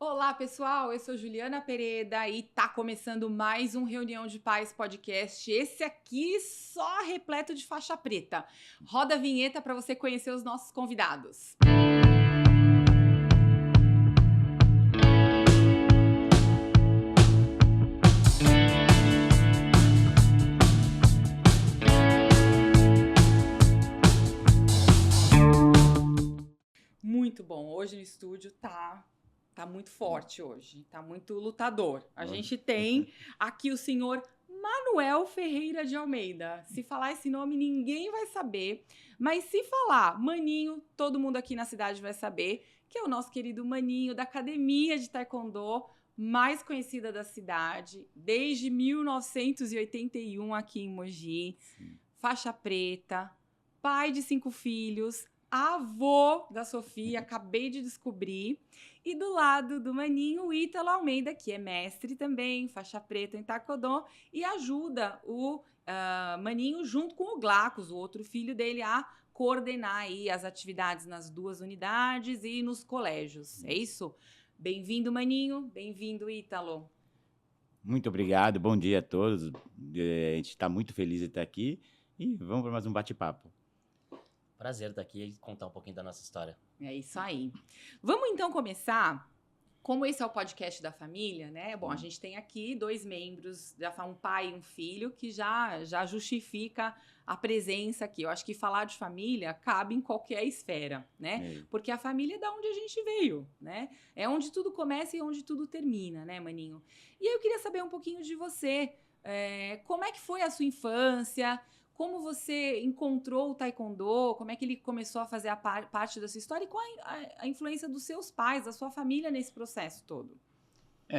Olá, pessoal, eu sou Juliana Pereda e tá começando mais um Reunião de Pais podcast. Esse aqui só repleto de faixa preta. Roda a vinheta para você conhecer os nossos convidados. Muito bom. Hoje no estúdio tá muito forte hoje, tá muito lutador. A gente tem aqui o senhor Manuel Ferreira de Almeida. Se falar esse nome, ninguém vai saber. Mas se falar Maninho, todo mundo aqui na cidade vai saber, que é o nosso querido Maninho da Academia de Taekwondo, mais conhecida da cidade, desde 1981 aqui em Mogi. Sim. Faixa preta, pai de 5 filhos, avô da Sofia, acabei de descobrir. E do lado do Maninho, o Ítalo Almeida, que é mestre também, faixa preta em Taekwondo, e ajuda o Maninho junto com o Glacos, o outro filho dele, a coordenar aí as atividades nas 2 unidades e nos colégios. É isso? Bem-vindo, Maninho. Bem-vindo, Ítalo. Muito obrigado, bom dia a todos. A gente está muito feliz de estar aqui e vamos para mais um bate-papo. Prazer estar aqui e contar um pouquinho da nossa história. É isso aí. Vamos então começar. Como esse é o podcast da família, né? Bom, a gente tem aqui 2 membros, um pai e um filho, que já justifica a presença aqui. Eu acho que falar de família cabe em qualquer esfera, né? Porque a família é da onde a gente veio, né? É onde tudo começa e onde tudo termina, né, Maninho? E aí eu queria saber um pouquinho de você. Como é que foi a sua infância? Como você encontrou o Taekwondo? Como é que ele começou a fazer a parte da sua história? E qual a influência dos seus pais, da sua família nesse processo todo?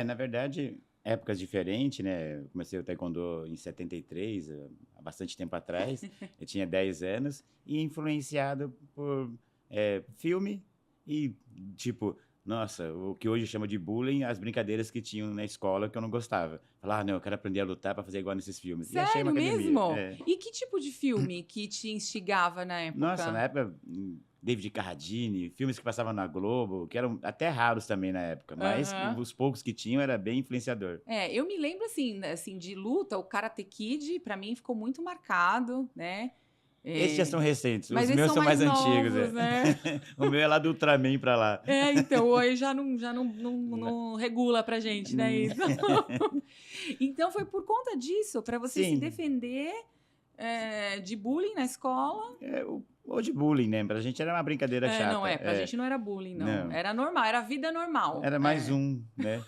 Na verdade, épocas diferentes, né? Eu comecei o Taekwondo em 73, há bastante tempo atrás. Eu tinha 10 anos e influenciado por filme e, tipo, nossa, o que hoje chama de bullying, as brincadeiras que tinham na escola que eu não gostava. Falar, não, eu quero aprender a lutar para fazer igual nesses filmes. E achei uma Sério academia. mesmo? E que tipo de filme que te instigava na época? Nossa, na época, David Carradine, filmes que passavam na Globo, que eram até raros também na época, mas os poucos que tinham era bem influenciador. Eu me lembro assim de luta, o Karate Kid, pra mim ficou muito marcado, né? Esses já são recentes, Mas os meus são mais antigos. Novos, né? O meu é lá do Ultraman pra lá. Então, hoje já não regula pra gente, né? Isso. Então, foi por conta disso, pra você se defender de bullying na escola. Ou de bullying, né? Pra gente era uma brincadeira chata. Não, pra gente não era bullying, não. Era normal, era vida normal. Era mais um, né?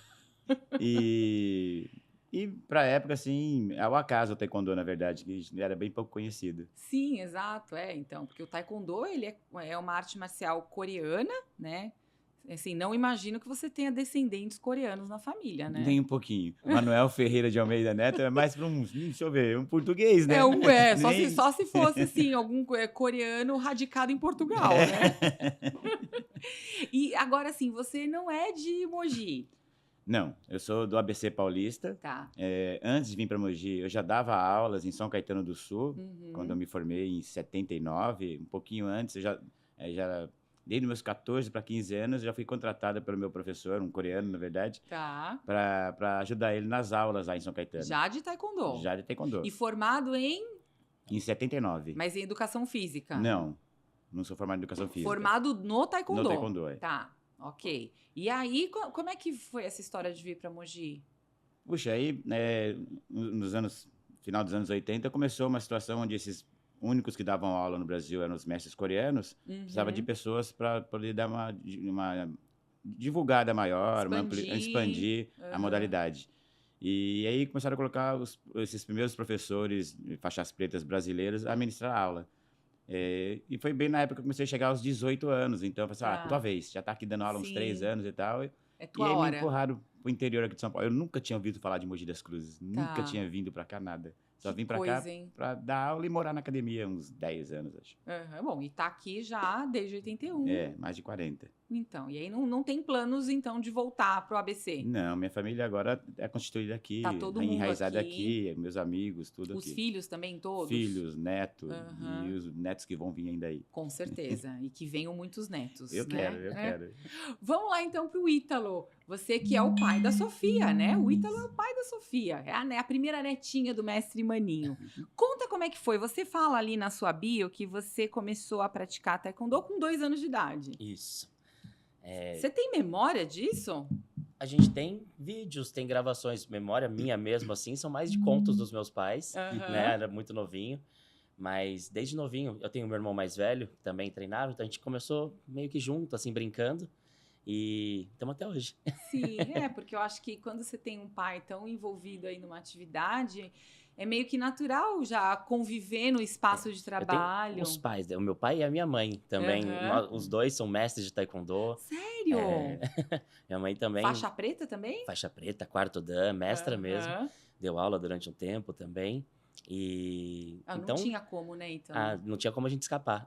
E pra época, assim, ao acaso o Taekwondo, na verdade, que era bem pouco conhecido. Sim, exato, então, porque o Taekwondo, ele é uma arte marcial coreana, né? Assim, não imagino que você tenha descendentes coreanos na família, né? Nem um pouquinho. Manuel Ferreira de Almeida Neto é mais para deixa eu ver, um português, né? Só se fosse, assim, algum coreano radicado em Portugal, né? E agora, assim, você não é de Mogi. Não, eu sou do ABC Paulista. Tá. Antes de vir para Mogi, eu já dava aulas em São Caetano do Sul, quando eu me formei em 79, um pouquinho antes, eu já desde meus 14 para 15 anos, eu já fui contratada pelo meu professor, um coreano, na verdade, para ajudar ele nas aulas lá em São Caetano. Já de Taekwondo? Já de Taekwondo. E formado em 79. Mas em educação física? Não sou formado em educação física. Formado no Taekwondo? No Taekwondo, Tá. Ok. E aí, como é que foi essa história de vir para Mogi? Puxa, aí, final dos anos 80, começou uma situação onde esses únicos que davam aula no Brasil eram os mestres coreanos, precisava de pessoas para poder dar uma divulgada maior, expandir a modalidade. E aí começaram a colocar esses primeiros professores, faixas pretas brasileiros, a ministrar aula. E foi bem na época que eu comecei a chegar aos 18 anos. Então, eu falei assim, tua vez, já tá aqui dando aula há uns 3 anos e tal. É tua hora. Me empurraram pro interior aqui de São Paulo. Eu nunca tinha ouvido falar de Mogi das Cruzes. Nunca tinha vindo pra cá, nada. Só vim pra cá pra dar aula e morar na academia uns 10 anos, acho. Bom, e tá aqui já desde 81. Mais de 40. Então, e aí não tem planos, então, de voltar pro ABC? Não, minha família agora é constituída aqui, Tá todo mundo enraizada aqui. aqui, meus amigos, tudo Os aqui. filhos também, todos? Filhos, neto Aham. e os netos que vão vir ainda aí. Com certeza. E que venham muitos netos, Eu né? quero, eu É. quero. Vamos lá, então, pro Ítalo. Você que é o pai da Sofia, né? O Ítalo é o pai da Sofia. É a primeira netinha do mestre Maninho. Conta como é que foi. Você fala ali na sua bio que você começou a praticar taekwondo com 2 anos de idade. Isso. Você tem memória disso? A gente tem vídeos, tem gravações, memória minha mesmo, assim, são mais de contos dos meus pais, Aham. né? Era muito novinho. Mas desde novinho, eu tenho meu irmão mais velho, que também treinava, então a gente começou meio que junto, assim, brincando. E estamos até hoje. Sim, porque eu acho que quando você tem um pai tão envolvido aí numa atividade, é meio que natural já conviver no espaço de Eu tenho trabalho. os pais, o meu pai e a minha mãe também. Aham. Os dois são mestres de taekwondo. Sério? Minha mãe também. Faixa preta também? Faixa preta, quarto dan, mestra mesmo. Aham. Deu aula durante um tempo também. E Não tinha como, né, então? não tinha como a gente escapar.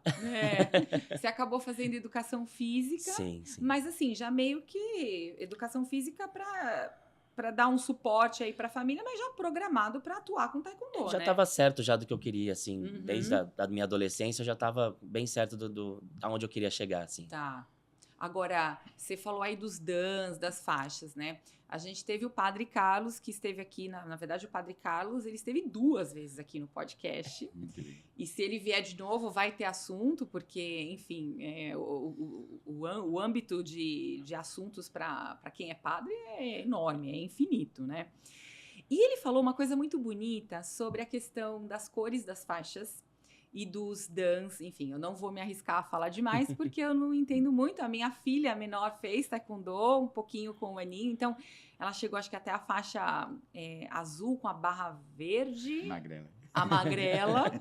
Você acabou fazendo educação física, Sim, sim. mas assim, já meio que educação física para dar um suporte aí para a família, mas já programado para atuar com taekwondo, Já né? estava certo já do que eu queria, assim. Uhum. Desde a minha adolescência, eu já estava bem certo aonde eu queria chegar, assim. Tá. Agora, você falou aí dos dans, das faixas, né? A gente teve o Padre Carlos, que esteve aqui, na verdade, o Padre Carlos, ele esteve 2 vezes aqui no podcast. Muito bem. E se ele vier de novo, vai ter assunto, porque, enfim, o âmbito de assuntos para quem é padre é enorme, é infinito, né? E ele falou uma coisa muito bonita sobre a questão das cores das faixas e dos dans, enfim, eu não vou me arriscar a falar demais, porque eu não entendo muito. A minha filha menor fez taekwondo, um pouquinho com o Aninho, então ela chegou, acho que até a faixa azul com a barra verde. Magrela. A magrela,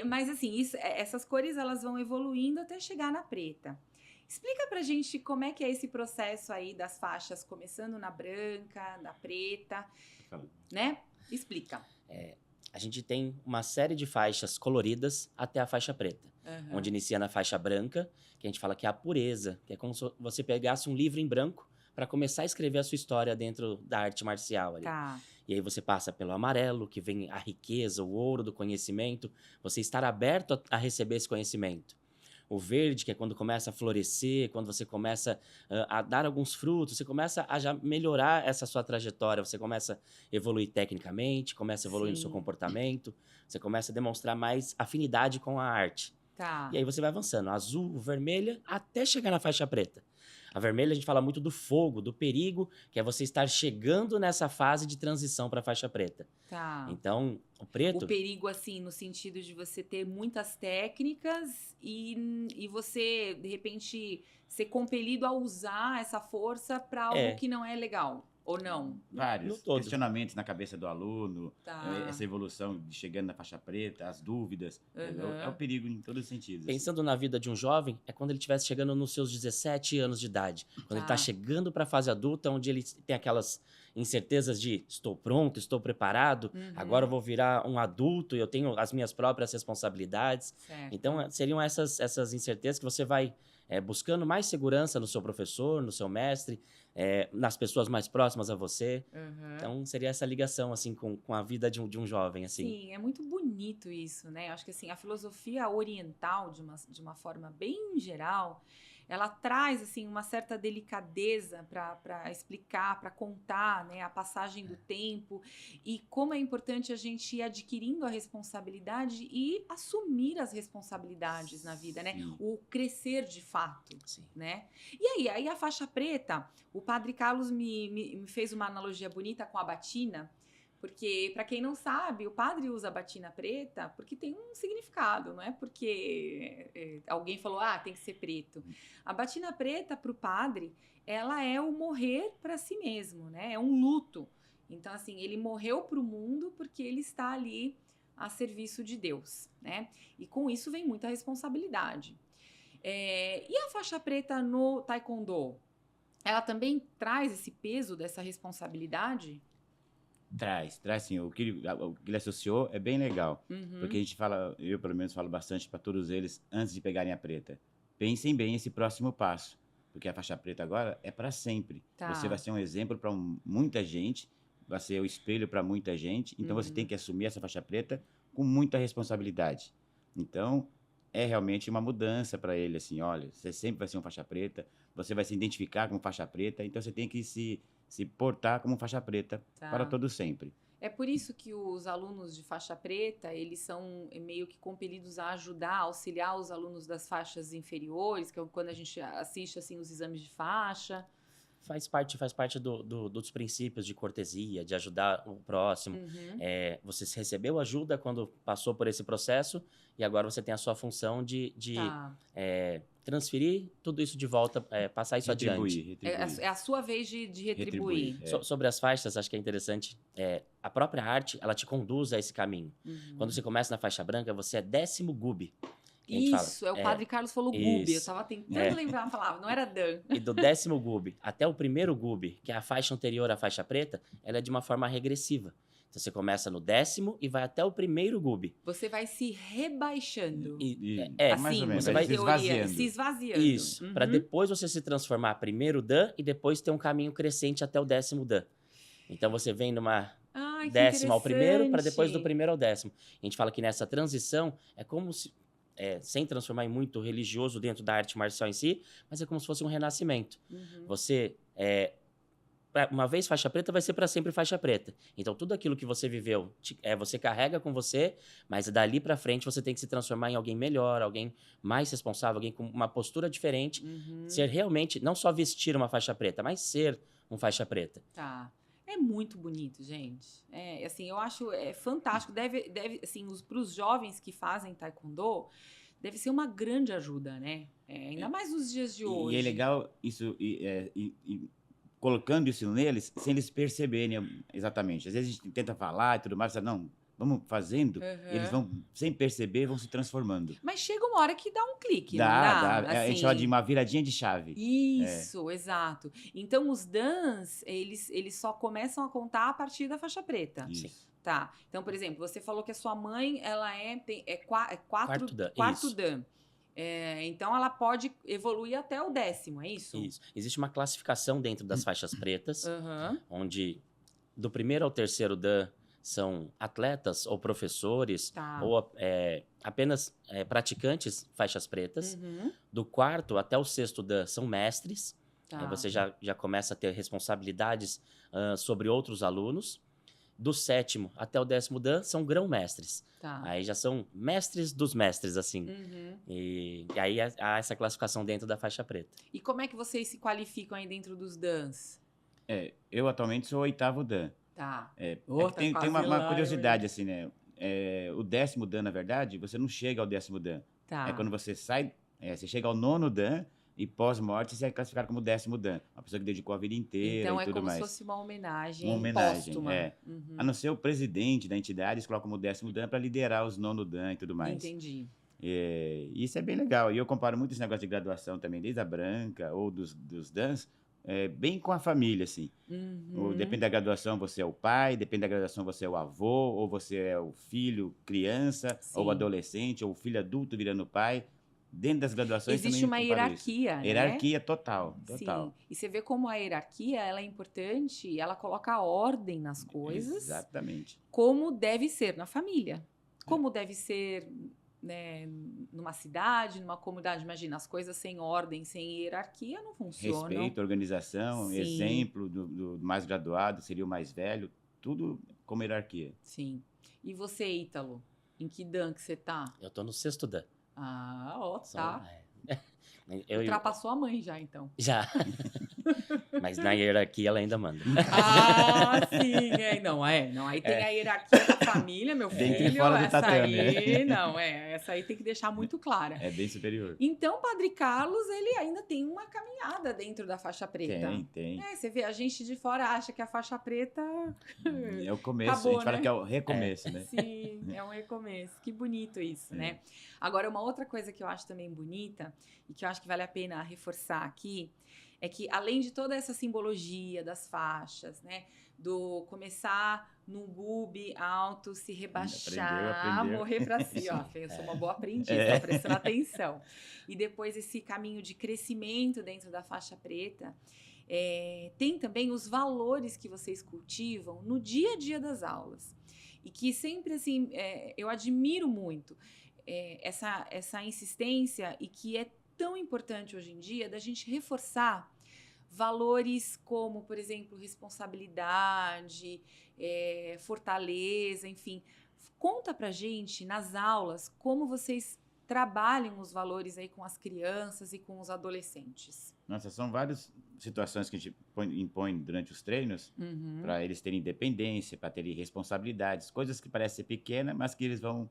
mas assim, essas cores elas vão evoluindo até chegar na preta. Explica pra gente como é que é esse processo aí das faixas, começando na branca, na preta, né? Explica. A gente tem uma série de faixas coloridas até a faixa preta. Uhum. Onde inicia na faixa branca, que a gente fala que é a pureza, que é como se você pegasse um livro em branco para começar a escrever a sua história dentro da arte marcial ali. Tá. E aí você passa pelo amarelo, que vem a riqueza, o ouro do conhecimento, você estar aberto a receber esse conhecimento. O verde, que é quando começa a florescer, quando você começa a dar alguns frutos, você começa a já melhorar essa sua trajetória, você começa a evoluir tecnicamente, começa a evoluir no seu comportamento, você começa a demonstrar mais afinidade com a arte. Tá. E aí você vai avançando, azul, vermelha, até chegar na faixa preta. A vermelha a gente fala muito do fogo, do perigo, que é você estar chegando nessa fase de transição para a faixa preta. Tá. Então, o preto... O perigo, assim, no sentido de você ter muitas técnicas e você, de repente, ser compelido a usar essa força para algo que não é legal. Ou não? Vários questionamentos na cabeça do aluno, essa evolução de chegando na faixa preta, as dúvidas. É o perigo em todos os sentidos. Pensando na vida de um jovem, é quando ele estivesse chegando nos seus 17 anos de idade. Quando ele está chegando para a fase adulta, onde ele tem aquelas incertezas de estou pronto, estou preparado, agora eu vou virar um adulto, eu tenho as minhas próprias responsabilidades. Certo. Então, seriam essas incertezas que você vai buscando mais segurança no seu professor, no seu mestre, nas pessoas mais próximas a você. Então, seria essa ligação, assim, com a vida de um jovem, assim. Sim, é muito bonito isso, né? Eu acho que, assim, a filosofia oriental, de uma forma bem geral, ela traz, assim, uma certa delicadeza para explicar, para contar, né, a passagem do tempo e como é importante a gente ir adquirindo a responsabilidade e assumir as responsabilidades na vida, né? O crescer de fato, né? E aí a faixa preta, o Padre Carlos me fez uma analogia bonita com a batina, porque, para quem não sabe, o padre usa a batina preta porque tem um significado, não é porque alguém falou, tem que ser preto. A batina preta, para o padre, ela é o morrer para si mesmo, né? É um luto. Então, assim, ele morreu para o mundo porque ele está ali a serviço de Deus, né? E com isso vem muita responsabilidade. E a faixa preta no taekwondo? Ela também traz esse peso dessa responsabilidade? Traz sim. O que ele associou é bem legal. Porque a gente fala, eu pelo menos falo bastante para todos eles antes de pegarem a preta. pensem bem esse próximo passo. Porque a faixa preta agora é para sempre. Tá. Você vai ser um exemplo para muita gente, vai ser o espelho para muita gente. Então, você tem que assumir essa faixa preta com muita responsabilidade. Então, é realmente uma mudança para ele, assim, olha, você sempre vai ser um faixa preta, você vai se identificar como faixa preta, então você tem que se portar como faixa preta para todo sempre. É por isso que os alunos de faixa preta, eles são meio que compelidos a ajudar, a auxiliar os alunos das faixas inferiores, que é quando a gente assiste assim, os exames de faixa. Faz parte dos princípios de cortesia, de ajudar o próximo. Você recebeu ajuda quando passou por esse processo e agora você tem a sua função de transferir tudo isso de volta, passar isso adiante. É a sua vez de retribuir. Sobre as faixas, acho que é interessante. A própria arte, ela te conduz a esse caminho. Quando você começa na faixa branca, você é 10º GUB. Isso, o Padre Carlos falou GUB. Eu tava tentando lembrar a palavra, não era Dan. E do 10º GUB até o primeiro GUB, que é a faixa anterior à faixa preta, ela é de uma forma regressiva. Então, você começa no 10º e vai até o primeiro GUB. Você vai se rebaixando. Assim, mais ou menos, você vai se esvaziando. Isso, para depois você se transformar primeiro Dan e depois ter um caminho crescente até o 10º Dan. Então, você vem numa 10º ao primeiro, para depois do primeiro ao 10º. A gente fala que nessa transição é como se... sem transformar em muito religioso dentro da arte marcial em si, mas é como se fosse um renascimento. Você, uma vez faixa preta, vai ser para sempre faixa preta. Então, tudo aquilo que você viveu, você carrega com você, mas dali para frente você tem que se transformar em alguém melhor, alguém mais responsável, alguém com uma postura diferente. Ser realmente, não só vestir uma faixa preta, mas ser um faixa preta. Tá. É muito bonito, gente. Assim, eu acho fantástico. Deve assim, para os jovens que fazem taekwondo, deve ser uma grande ajuda, né? Ainda mais nos dias de hoje. E é legal isso, colocando isso neles, sem eles perceberem exatamente. Às vezes a gente tenta falar e tudo mais, não, vamos fazendo, eles vão, sem perceber, vão se transformando. Mas chega uma hora que dá um clique, dá. Assim... A gente chama de uma viradinha de chave. Isso, exato. Então, os dans, eles só começam a contar a partir da faixa preta. Isso. Tá. Então, por exemplo, você falou que a sua mãe, ela quarto dan. Então, ela pode evoluir até o 10º, é isso? Isso. Existe uma classificação dentro das faixas pretas, onde do primeiro ao 3º dan são atletas ou professores ou apenas praticantes faixas pretas. Do 4º até o 6º dan são mestres. Aí você já começa a ter responsabilidades sobre outros alunos. Do 7º até o 10º dan são grão-mestres. Aí já são mestres dos mestres, assim. E aí há essa classificação dentro da faixa preta. E como é que vocês se qualificam aí dentro dos dans? Eu atualmente sou o 8º dan. Tem uma curiosidade, assim, né? O 10º dan, na verdade, você não chega ao 10º dan. É quando você sai, você chega ao 9º dan e pós-morte você é classificado como 10º dan. Uma pessoa que dedicou a vida inteira então, e tudo mais. Então, é como se fosse uma homenagem póstuma. A não ser o presidente da entidade, eles colocam como 10º dan para liderar os 9º dan e tudo mais. Entendi. Isso é bem legal. E eu comparo muito esse negócio de graduação também, desde a branca ou dos dans, bem com a família, assim. Depende da graduação, você é o pai, depende da graduação, você é o avô, ou você é o filho, criança, ou adolescente, ou o filho adulto virando pai. Dentro das graduações existe uma hierarquia, né? Hierarquia total. Sim. E você vê como a hierarquia ela é importante, ela coloca ordem nas coisas. Exatamente. Como deve ser na família. Como deve ser, né, numa cidade, numa comunidade. Imagina, as coisas sem ordem, sem hierarquia não funcionam. Respeito, organização, exemplo do mais graduado, seria o mais velho, tudo como hierarquia. Sim. E você, Ítalo? Em que dan que você tá? Eu tô no 6º dan. Tá. Ultrapassou a mãe já, então. Já. Mas na hierarquia ela ainda manda. Sim. Não, aí tem a hierarquia da família, meu filho. Dentro e fora do tatame. Essa aí tem que deixar muito clara. É bem superior. Então, Padre Carlos, ele ainda tem uma caminhada dentro da faixa preta. Tem. Você vê, a gente de fora acha que a faixa preta... É o começo, acabou, a gente fala que é o recomeço, né? Sim, é um recomeço. Que bonito isso, né? Agora, uma outra coisa que eu acho também bonita, e que eu acho que vale a pena reforçar aqui, é que além de toda essa simbologia das faixas, né, do começar no boob alto, se rebaixar, Aprendeu. morrer pra si, ó, eu sou uma boa aprendiz, tô prestando atenção. E depois esse caminho de crescimento dentro da faixa preta, tem também os valores que vocês cultivam no dia a dia das aulas. E que sempre, assim, eu admiro muito essa insistência e que é tão importante hoje em dia da gente reforçar valores como, por exemplo, responsabilidade, fortaleza, enfim. Conta pra gente, nas aulas, como vocês trabalham os valores aí com as crianças e com os adolescentes. Nossa, são várias situações que a gente impõe durante os treinos para eles terem independência, para terem responsabilidades, coisas que parecem ser pequenas, mas que eles vão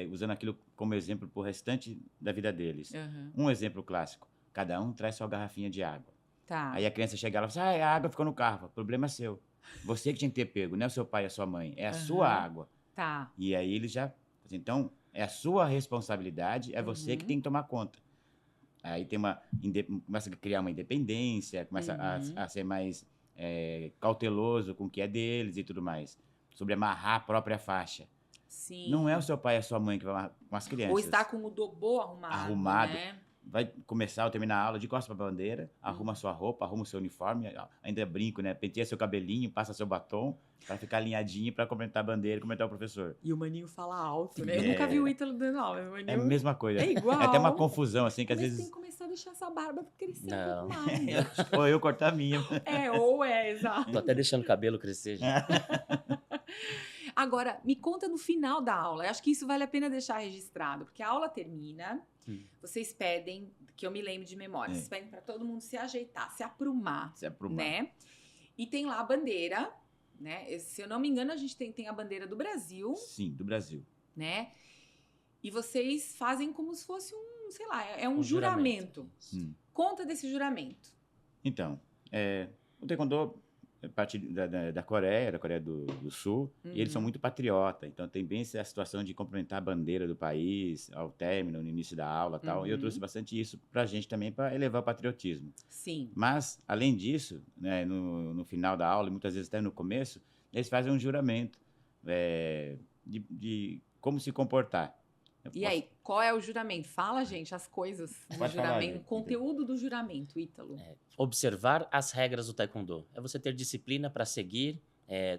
usando aquilo como exemplo para o restante da vida deles. Um exemplo clássico, cada um traz sua garrafinha de água. Tá. Aí a criança chega lá e fala assim, a água ficou no carro, o problema é seu. Você que tinha que ter pego, não é o seu pai e a sua mãe, é a sua água. Tá. E aí eles já, então, é a sua responsabilidade, é você que tem que tomar conta. Aí começa a criar uma independência, começa a ser mais cauteloso com o que é deles e tudo mais. Sobre amarrar a própria faixa. Sim. Não é o seu pai e a sua mãe que vai amarrar com as crianças. Ou estar com o dobô arrumado. Né? Vai começar ou terminar a aula de costas para a bandeira, arruma sua roupa, arruma o seu uniforme, ainda brinco, né? Penteia seu cabelinho, passa seu batom, para ficar alinhadinho para cumprimentar a bandeira e cumprimentar o professor. E o maninho fala alto, né? Eu nunca vi o Ítalo dando aula. É a mesma coisa. É igual. É até uma confusão, assim, que às vezes... tem que começar a deixar essa barba crescer um pouco mais. Ou eu cortar a minha. Exato. Tô até deixando o cabelo crescer, gente. Agora, me conta no final da aula. Eu acho que isso vale a pena deixar registrado, porque a aula termina, vocês pedem, que eu me lembro de memória, vocês pedem para todo mundo se ajeitar, se aprumar. Né? E tem lá a bandeira, né? Se eu não me engano, a gente tem a bandeira do Brasil. Sim, do Brasil. Né? E vocês fazem como se fosse um juramento. Conta desse juramento. Então, o Taekwondo é parte da Coreia do Sul, e eles são muito patriotas, então tem bem essa situação de cumprimentar a bandeira do país ao término, no início da aula e tal, e eu trouxe bastante isso pra gente também, para elevar o patriotismo. Sim. Mas, além disso, né, no final da aula, e muitas vezes até no começo, eles fazem um juramento de como se comportar. Aí, qual é o juramento? Fala, gente, as coisas do juramento, o conteúdo do juramento, Ítalo. Observar as regras do Taekwondo. É você ter disciplina para seguir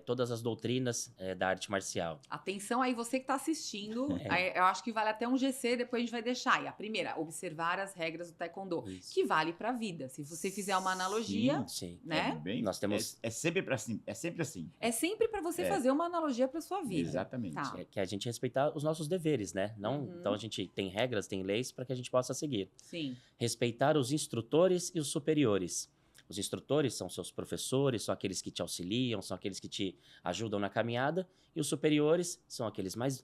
todas as doutrinas da arte marcial. Atenção aí, você que está assistindo, eu acho que vale até um GC, depois a gente vai deixar. Aí, a primeira, observar as regras do Taekwondo, que vale para a vida. Se você fizer uma analogia, sim. Né? Nós temos... É sempre assim. É sempre para você fazer uma analogia para sua vida. Exatamente. Tá. Que a gente respeitar os nossos deveres, né? Não, Então a gente tem regras, tem leis para que a gente possa seguir. Sim. Respeitar os instrutores e os superiores. Os instrutores são seus professores, são aqueles que te auxiliam, são aqueles que te ajudam na caminhada. E os superiores são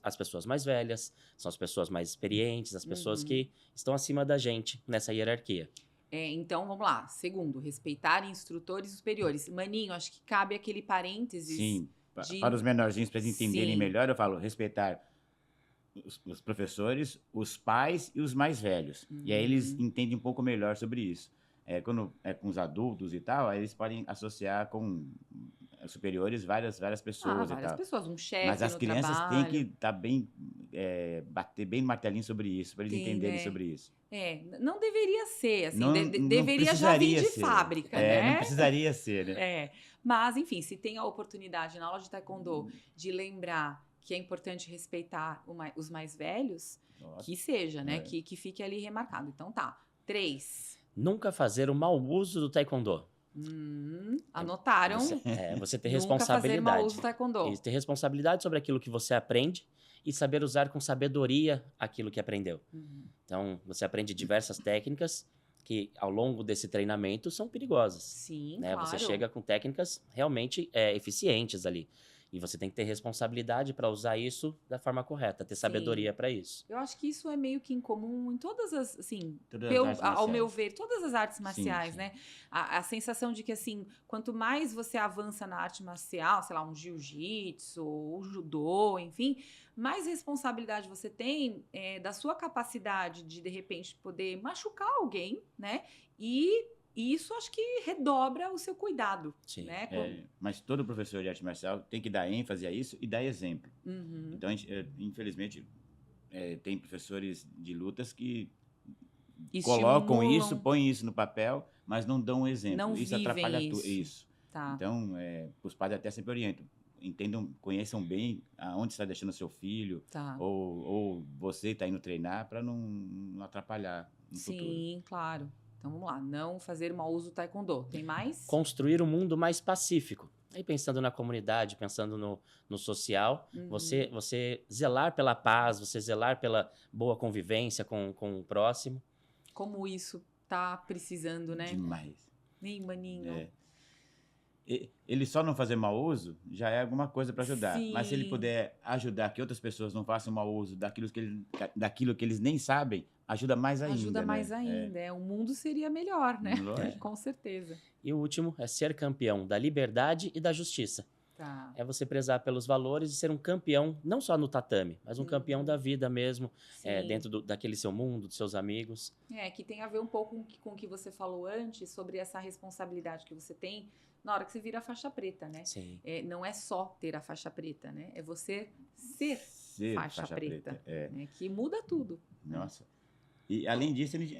as pessoas mais velhas, são as pessoas mais experientes, as pessoas que estão acima da gente nessa hierarquia. Então, vamos lá. Segundo, respeitar instrutores e superiores. Maninho, acho que cabe aquele parênteses. Sim, para os menorzinhos, para eles entenderem melhor, eu falo respeitar os professores, os pais e os mais velhos. E aí eles entendem um pouco melhor sobre isso. Quando é com os adultos e tal, aí eles podem associar com superiores várias pessoas e tal. Pessoas, um chefe. Mas as crianças trabalho. têm que estar bem, bater bem no martelinho sobre isso, para eles entenderem sobre isso. Não deveria ser, assim, Não deveria já vir de ser. fábrica, né? Não precisaria ser, né? Mas, enfim, se tem a oportunidade na aula de Taekwondo de lembrar que é importante respeitar os mais velhos, que seja, né? Que fique ali remarcado. Então tá. 3. Nunca fazer o mau uso do Taekwondo. Anotaram? Você ter Nunca fazer mau responsabilidade. uso do Taekwondo. E ter responsabilidade sobre aquilo que você aprende e saber usar com sabedoria aquilo que aprendeu. Então, você aprende diversas técnicas que, ao longo desse treinamento, são perigosas. Sim, né? claro. Você chega com técnicas realmente eficientes ali. E você tem que ter responsabilidade para usar isso da forma correta, ter sabedoria para isso. Eu acho que isso é meio que incomum em todas as, assim, ao meu ver, todas as artes marciais, sim. né? A sensação de que, assim, quanto mais você avança na arte marcial, sei lá, um jiu-jitsu, um judô, enfim, mais responsabilidade você tem da sua capacidade de repente, poder machucar alguém, né? E E isso acho que redobra o seu cuidado, Sim. né? Mas todo professor de arte marcial tem que dar ênfase a isso e dar exemplo. Uhum. Então, infelizmente, tem professores de lutas que colocam isso, põem isso no papel, mas não dão um exemplo. Não isso vivem atrapalha isso. isso. Tá. Então, os pais até sempre orientam. Entendam, conheçam bem aonde está deixando seu filho, Tá. ou você está indo treinar para não atrapalhar no futuro. Sim, claro. Então vamos lá, não fazer mau uso do taekwondo. Tem mais? Construir um mundo mais pacífico. Aí pensando na comunidade, pensando no social, você zelar pela paz, você zelar pela boa convivência com o próximo. Como isso tá precisando, né? Demais. Nem maninho. Ele só não fazer mau uso já é alguma coisa para ajudar. Sim. Mas se ele puder ajudar que outras pessoas não façam mau uso daquilo que eles nem sabem, ajuda mais ainda. Ajuda mais ainda. O mundo seria melhor, né? Com certeza. E o último é ser campeão da liberdade e da justiça. Tá. É você prezar pelos valores e ser um campeão, não só no tatame, mas um campeão da vida mesmo, dentro daquele seu mundo, dos seus amigos. Que tem a ver um pouco com o que você falou antes, sobre essa responsabilidade que você tem na hora que você vira a faixa preta, né? Sim. Não é só ter a faixa preta, né? É você ser faixa preta. Né? Que muda tudo. Nossa. E, além disso, ele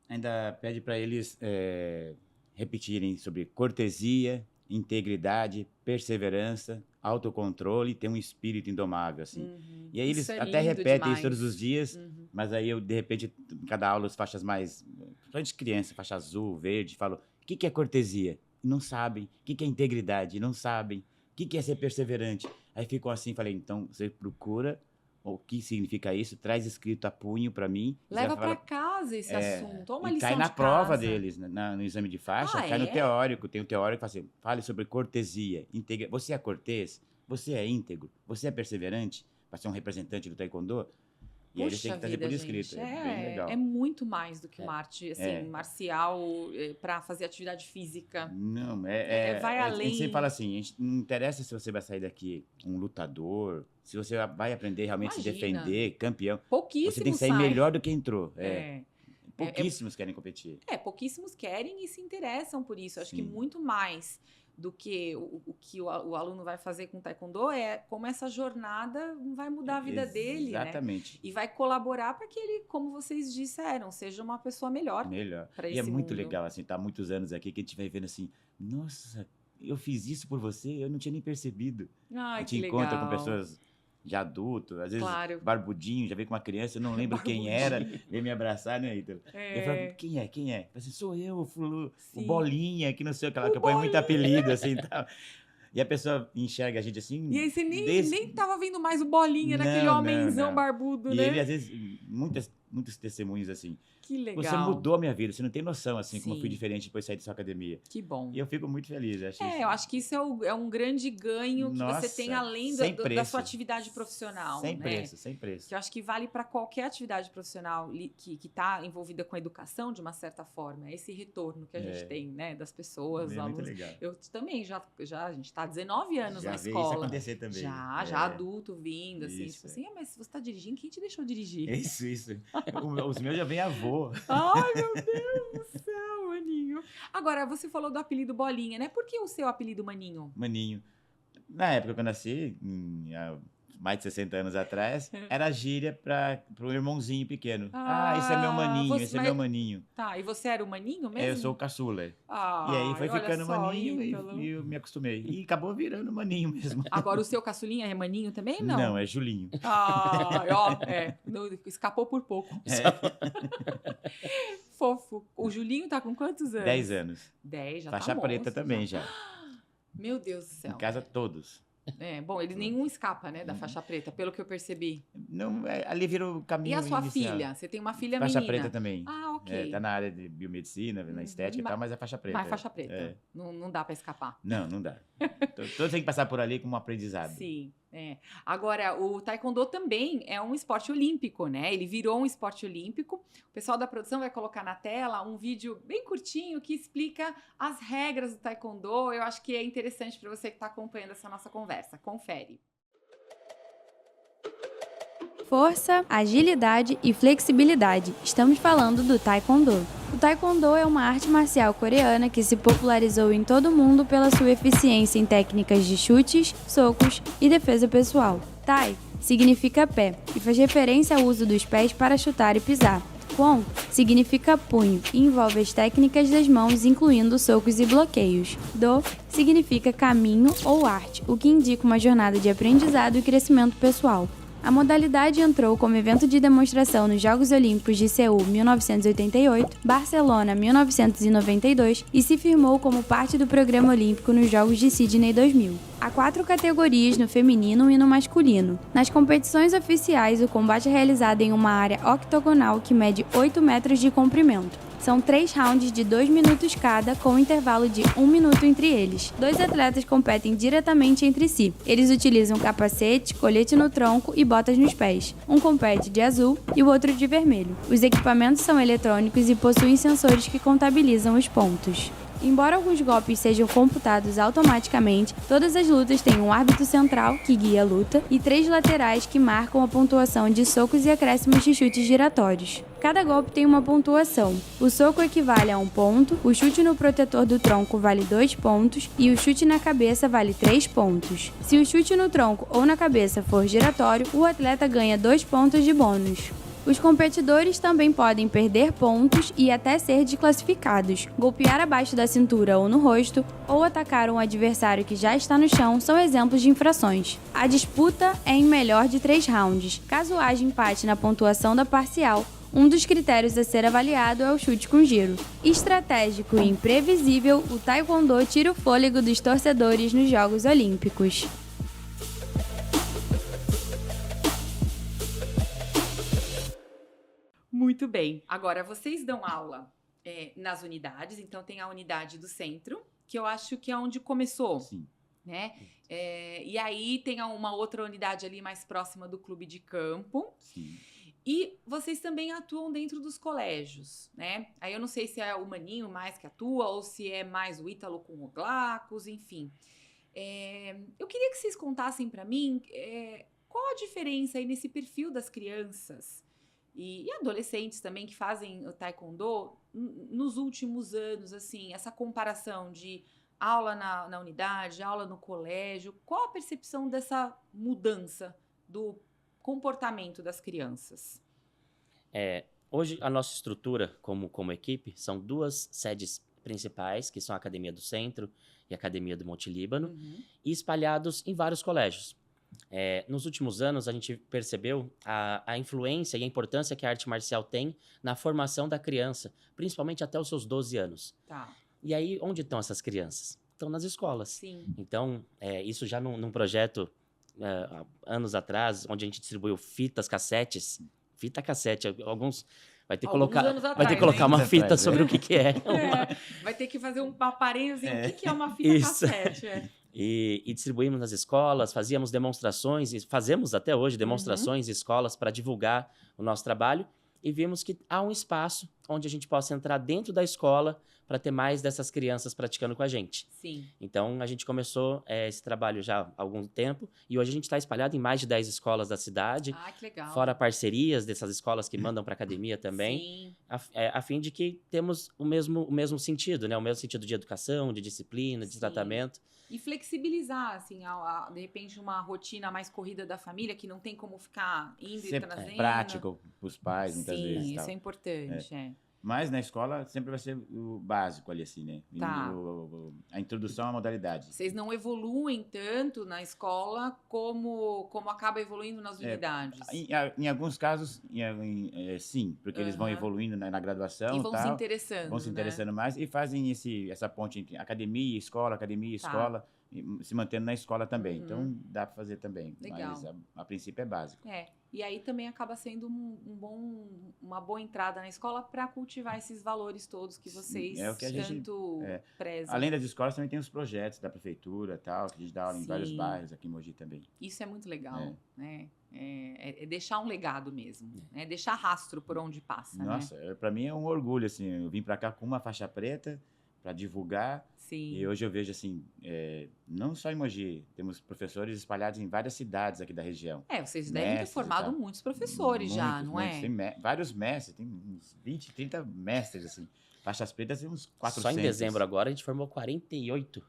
ainda pede para eles repetirem sobre cortesia, integridade, perseverança, autocontrole e ter um espírito indomável, assim. E aí eles até repetem isso todos os dias, mas aí eu, de repente, em cada aula, as faixas mais... Principalmente criança, faixa azul, verde, falo, o que é cortesia? Não sabem. O que é integridade? Não sabem. O que é ser perseverante? Aí ficam assim, falei, então você procura o que significa isso, traz escrito a punho para mim. Leva para casa esse assunto, ou uma lição cai na de prova casa. deles, no exame de faixa, cai no teórico. Tem um teórico que fala assim, fale sobre cortesia, você é cortês? Você é íntegro? Você é perseverante? Para ser um representante do taekwondo? E aí eles têm que trazer por escrito. É bem legal. É muito mais do que uma arte assim, marcial para fazer atividade física. Não, vai além. A gente sempre fala assim, não interessa se você vai sair daqui um lutador, se você vai aprender realmente a se defender, campeão. Pouquíssimos você tem que sair melhor do que entrou. Pouquíssimos querem competir. Pouquíssimos querem e se interessam por isso. Acho que muito mais do que o que o aluno vai fazer com o taekwondo como essa jornada vai mudar a vida dele, né? Exatamente. E vai colaborar para que ele, como vocês disseram, seja uma pessoa melhor. Para esse mundo. E é muito legal, assim, tá há muitos anos aqui que a gente vai vendo assim, nossa, eu fiz isso por você, eu não tinha nem percebido. Ai, a gente encontra com pessoas de adulto, às vezes barbudinho, já veio com uma criança, eu não lembro quem era, veio me abraçar, né, Ítalo? Eu falo, quem é? Quem é? Eu falei assim, sou eu, o Bolinha, que não sei o que lá, que eu ponho muito apelido, assim, e tal. E a pessoa enxerga a gente assim... E aí você nem tava vendo mais o Bolinha, naquele homenzão barbudo, né? E ele, às vezes, muitos testemunhos, assim... Que legal. Você mudou a minha vida, você não tem noção, assim, como eu fui diferente depois de sair da sua academia. Que bom. E eu fico muito feliz. Eu acho que isso é um grande ganho que você tem além da sua atividade profissional. Sem preço, sem preço. Que eu acho que vale para qualquer atividade profissional que está envolvida com a educação, de uma certa forma. É esse retorno que a gente tem, né, das pessoas, dos alunos. Muito legal. Eu também, a gente está há 19 anos na escola. Já vi isso acontecer também. Já adulto vindo, assim, tipo assim, mas se você está dirigindo, quem te deixou dirigir? Isso. Os meus já vem avô. Ai, meu Deus do céu, Maninho. Agora, você falou do apelido Bolinha, né? Por que o seu apelido Maninho? Maninho. Na época que eu nasci, há mais de 60 anos atrás, era gíria para o irmãozinho pequeno. Esse é meu maninho, esse é meu maninho. Tá, e você era o maninho mesmo? Eu sou o caçula. E aí foi ficando maninho e eu me acostumei. E acabou virando maninho mesmo. Agora, o seu caçulinha é maninho também, não? Não, é Julinho. Escapou por pouco. Fofo. O Julinho tá com quantos anos? 10 anos. 10, já Faixa tá bom. preta também já. Meu Deus do céu. Em casa todos. Bom, nenhum escapa, né, da faixa preta, pelo que eu percebi. Não, ali virou o caminho inicial. E a sua filha? Você tem uma filha faixa menina? preta também. Ok. Tá na área de biomedicina, na estética e tal, mas é faixa preta. Mas faixa preta. Não dá para escapar. Não dá. Todos têm que passar por ali como um aprendizado. Sim. Agora, o taekwondo também é um esporte olímpico, né? Ele virou um esporte olímpico. O pessoal da produção vai colocar na tela um vídeo bem curtinho que explica as regras do taekwondo. Eu acho que é interessante para você que está acompanhando essa nossa conversa. Confere. Força, agilidade e flexibilidade. Estamos falando do Taekwondo. O Taekwondo é uma arte marcial coreana que se popularizou em todo o mundo pela sua eficiência em técnicas de chutes, socos e defesa pessoal. Tai significa pé e faz referência ao uso dos pés para chutar e pisar. Kwon significa punho e envolve as técnicas das mãos, incluindo socos e bloqueios. Do significa caminho ou arte, o que indica uma jornada de aprendizado e crescimento pessoal. A modalidade entrou como evento de demonstração nos Jogos Olímpicos de Seul 1988, Barcelona 1992 e se firmou como parte do programa olímpico nos Jogos de Sydney 2000. Há 4 categorias no feminino e no masculino. Nas competições oficiais, o combate é realizado em uma área octogonal que mede 8 metros de comprimento. São 3 rounds de 2 minutos cada, com um intervalo de 1 minuto entre eles. 2 atletas competem diretamente entre si. Eles utilizam capacete, colete no tronco e botas nos pés. Um compete de azul e o outro de vermelho. Os equipamentos são eletrônicos e possuem sensores que contabilizam os pontos. Embora alguns golpes sejam computados automaticamente, todas as lutas têm um árbitro central, que guia a luta, e 3 laterais que marcam a pontuação de socos e acréscimos de chutes giratórios. Cada golpe tem uma pontuação. O soco equivale a 1 ponto, o chute no protetor do tronco vale 2 pontos e o chute na cabeça vale 3 pontos. Se o chute no tronco ou na cabeça for giratório, o atleta ganha 2 pontos de bônus. Os competidores também podem perder pontos e até ser desclassificados. Golpear abaixo da cintura ou no rosto, ou atacar um adversário que já está no chão são exemplos de infrações. A disputa é em melhor de 3 rounds. Caso haja empate na pontuação da parcial, um dos critérios a ser avaliado é o chute com giro. Estratégico e imprevisível, o Taekwondo tira o fôlego dos torcedores nos Jogos Olímpicos. Muito bem. Agora, vocês dão aula nas unidades, então tem a unidade do centro, que eu acho que é onde começou. Sim. Né? E aí tem uma outra unidade ali mais próxima do clube de campo. Sim. E vocês também atuam dentro dos colégios, né? Aí eu não sei se é o Maninho mais que atua ou se é mais o Ítalo com o Glacos, enfim. Eu queria que vocês contassem para mim qual a diferença aí nesse perfil das crianças e adolescentes também que fazem o Taekwondo nos últimos anos, assim, essa comparação de aula na unidade, aula no colégio. Qual a percepção dessa mudança do comportamento das crianças? Hoje, a nossa estrutura como equipe são 2 sedes principais, que são a Academia do Centro e a Academia do Monte Líbano, e espalhados em vários colégios. Nos últimos anos, a gente percebeu a influência e a importância que a arte marcial tem na formação da criança, principalmente até os seus 12 anos. Tá. E aí, onde estão essas crianças? Estão nas escolas. Sim. Então, isso já num projeto anos atrás, onde a gente distribuiu fitas cassetes. Fita cassete, alguns... Vai ter que colocar uma fita sobre o que é. Vai ter que fazer um papareiozinho. O que é uma fita cassete? E distribuímos nas escolas, fazíamos demonstrações, e fazemos até hoje demonstrações em escolas para divulgar o nosso trabalho, e vimos que há um espaço onde a gente possa entrar dentro da escola para ter mais dessas crianças praticando com a gente. Sim. Então, a gente começou esse trabalho já há algum tempo, e hoje a gente está espalhado em mais de 10 escolas da cidade. Ah, que legal. Fora parcerias dessas escolas que mandam para a academia também. Sim. A fim de que temos o mesmo sentido, né? O mesmo sentido de educação, de disciplina, de tratamento. E flexibilizar, assim, de repente, uma rotina mais corrida da família, que não tem como ficar indo e trazendo. É prático para os pais, muitas vezes. Sim, isso é importante, Mas na escola sempre vai ser o básico ali, assim, né? Tá. A introdução à modalidade. Vocês não evoluem tanto na escola como acaba evoluindo nas unidades. Em alguns casos, sim, porque eles vão evoluindo na graduação. E vão se interessando. Vão se interessando mais e fazem essa ponte entre academia e escola, se mantendo na escola também. Então, dá para fazer também. Legal. Mas a princípio é básico. E aí também acaba sendo uma boa entrada na escola para cultivar esses valores todos que vocês tanto prezam. Além das escolas, também tem os projetos da prefeitura e tal, que a gente dá aula em vários bairros, aqui em Mogi também. Isso é muito legal, né? É deixar um legado mesmo, né? Deixar rastro por onde passa, Nossa, para mim é um orgulho, assim, eu vim para cá com uma faixa preta, para divulgar. Sim. E hoje eu vejo, assim, não só em Mogi, temos professores espalhados em várias cidades aqui da região. Vocês devem ter formado muitos professores já, não é? Tem vários mestres, tem uns 20, 30 mestres, assim. Faixas pretas tem uns 400. Só em dezembro agora a gente formou 48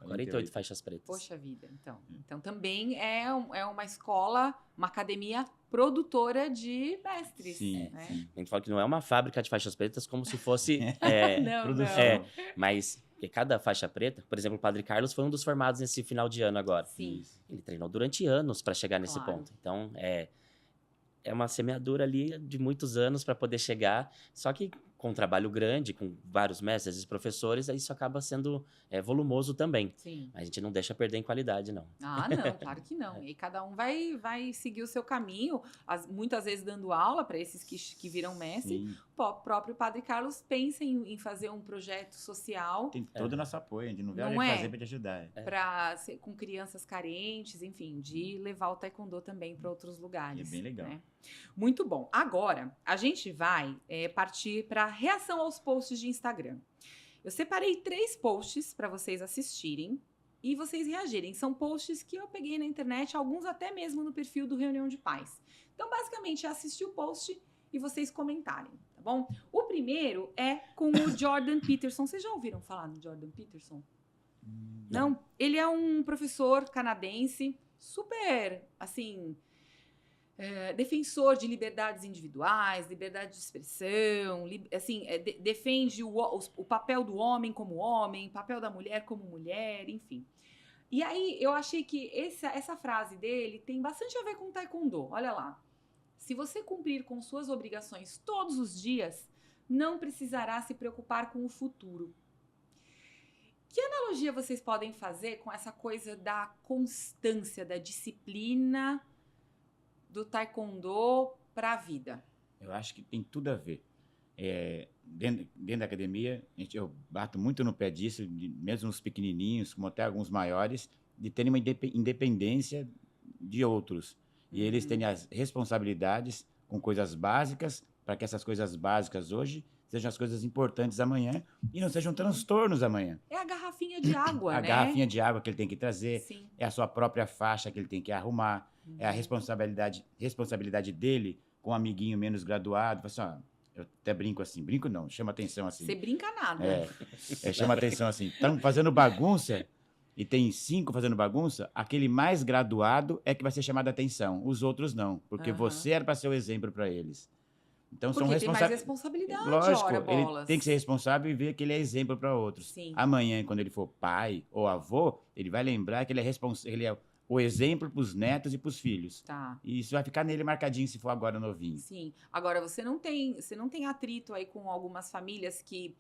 faixas pretas. Poxa vida, então. Então também é uma escola, uma academia produtora de mestres. Sim, né? sim. A gente fala que não é uma fábrica de faixas pretas como se fosse... Não, produção. não. Mas cada faixa preta, por exemplo, o Padre Carlos foi um dos formados nesse final de ano agora. Sim. Ele treinou durante anos para chegar nesse ponto. Então, é uma semeadura ali de muitos anos para poder chegar. Só que com um trabalho grande, com vários mestres e professores, isso acaba sendo volumoso também. Sim. Mas a gente não deixa perder em qualidade, não. Ah, não, claro que não. E cada um vai seguir o seu caminho, muitas vezes dando aula para esses que viram mestre. Sim. O próprio Padre Carlos pensa em fazer um projeto social. Tem todo o nosso apoio, a gente não vê Não hora de é? fazer para te ajudar. Com crianças carentes, enfim, de levar o taekwondo também para outros lugares. É bem legal. Né? Muito bom. Agora, a gente vai partir para a reação aos posts de Instagram. Eu separei 3 posts para vocês assistirem e vocês reagirem. São posts que eu peguei na internet, alguns até mesmo no perfil do Reunião de Pais. Então, basicamente, é assistir o post e vocês comentarem, tá bom? O primeiro é com o Jordan Peterson. Vocês já ouviram falar no Jordan Peterson? Não? Ele é um professor canadense, super, assim, defensor de liberdades individuais, liberdade de expressão, defende o papel do homem como homem, papel da mulher como mulher, enfim. E aí, eu achei que essa frase dele tem bastante a ver com o taekwondo. Olha lá. Se você cumprir com suas obrigações todos os dias, não precisará se preocupar com o futuro. Que analogia vocês podem fazer com essa coisa da constância, da disciplina do taekwondo para a vida? Eu acho que tem tudo a ver. Dentro da academia, eu bato muito no pé disso, mesmo os pequenininhos, como até alguns maiores, de terem uma independência de outros. E eles têm as responsabilidades com coisas básicas, para que essas coisas básicas hoje sejam as coisas importantes amanhã e não sejam transtornos amanhã. É a garrafinha de água, A né? garrafinha de água que ele tem que trazer, Sim. é a sua própria faixa que ele tem que arrumar, é a responsabilidade dele com um amiguinho menos graduado. Assim, ó, eu até brinco assim, brinco não, chama atenção assim. Você brinca nada. Chama atenção assim, estão fazendo bagunça e tem 5 fazendo bagunça, aquele mais graduado é que vai ser chamado a atenção, os outros não, porque você era para ser o exemplo para eles. Então, porque tem mais responsabilidade, lógico, ora, ele bolas. tem que ser responsável e ver que ele é exemplo para outros. Sim. Amanhã, quando ele for pai ou avô, ele vai lembrar que ele é o exemplo para os netos e para os filhos. Tá. E isso vai ficar nele marcadinho se for agora novinho. Sim. Agora, você não tem atrito aí com algumas famílias que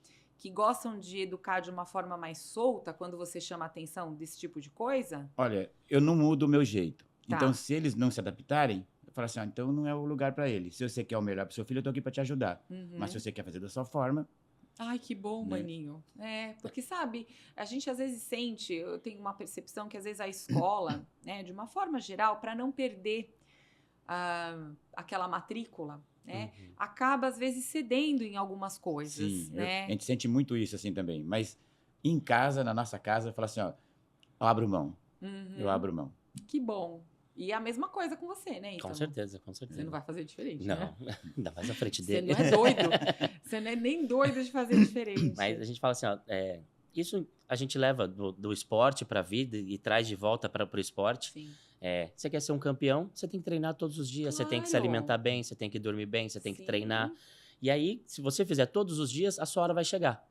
gostam de educar de uma forma mais solta quando você chama a atenção desse tipo de coisa? Olha, eu não mudo o meu jeito. Tá. Então, se eles não se adaptarem, eu falo assim, então não é o lugar para ele. Se você quer o melhor para seu filho, eu tô aqui para te ajudar. Mas se você quer fazer da sua forma... Ai, que bom, maninho. Porque, sabe, a gente às vezes sente, eu tenho uma percepção que às vezes a escola, né, de uma forma geral, para não perder aquela matrícula, né, acaba às vezes cedendo em algumas coisas, Sim, né? a gente sente muito isso assim também. Mas em casa, na nossa casa, eu falo assim, ó, eu abro mão. Eu abro mão. Que bom. E a mesma coisa com você, né? Então, Com certeza, com certeza. você não vai fazer diferente, Não, né? ainda mais à frente Você dele. não é doido. Você não é nem doido de fazer diferente. Mas a gente fala assim, ó, isso a gente leva do esporte para a vida e traz de volta para o esporte. Sim. Você quer ser um campeão, você tem que treinar todos os dias, você tem que se Claro. alimentar bem, você tem que dormir bem, você tem que Sim. treinar. E aí, se você fizer todos os dias, a sua hora vai chegar.